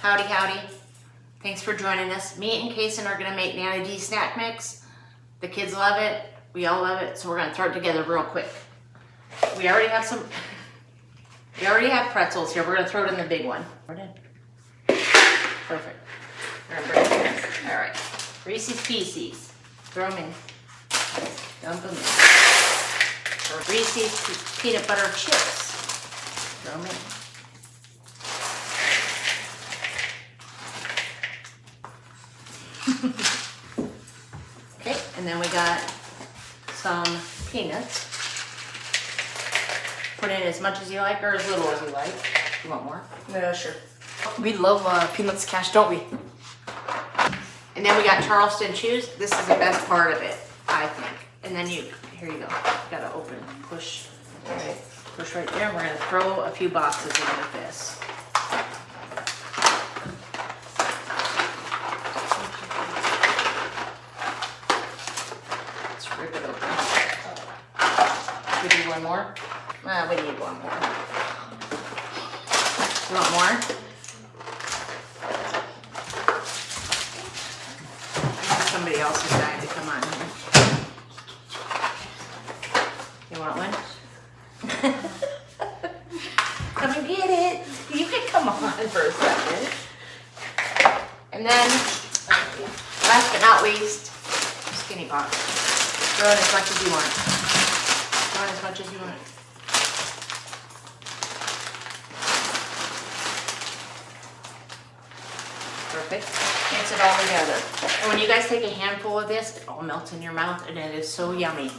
Howdy, howdy. Thanks for joining us. Me and Kasen are gonna make Nana D snack mix. The kids love it, we all love it, so we're gonna throw it together real quick. We already have pretzels here. We're gonna throw it in the big one. We're done. Perfect. We're gonna break this. All right. Reese's Pieces. Throw them in. Dump them in. Reese's peanut butter chips. Throw them in. Okay, and then we got some peanuts. Put in as much as you like or as little as you like. You want more? Yeah, sure. We love peanuts cash, don't we? And then we got Charleston Chews. This is the best part of it, I think. And then here you go. Gotta open, push, right, push right there. We're gonna throw a few boxes in with this. Let's rip it open. We need one more? We need one more. You want more? Somebody else is dying to come on here. You want one? Come and get it. You can come on for a second. And then, last but not least, skinny box. Throw in as much as you want. Throw in as much as you want. Perfect. Mix it all together. And when you guys take a handful of this, it all melts in your mouth and it is so yummy. You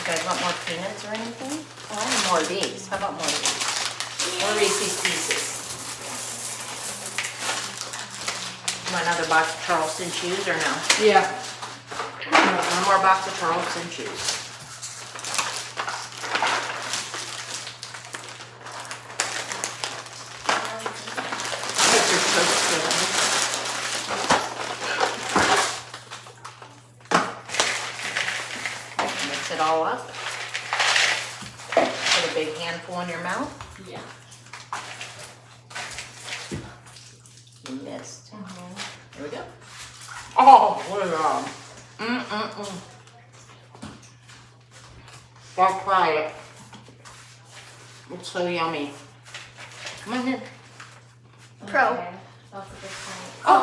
guys want more peanuts or anything? Oh, I want more of these. How about more of these? More Reese's Pieces. You want another box of Charleston Chews or no? Yeah. One more box of Charleston Chews. Mix it all up. Put a big handful in your mouth. Yeah. You missed. Here we go. Oh, what a Gotta try it. It's so yummy. Come on in. Pro. Okay. That's a good point. Oh,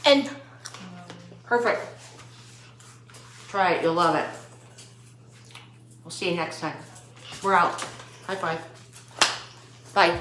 yeah. And Perfect. Try it, you'll love it. We'll see you next time. We're out. High five. Bye.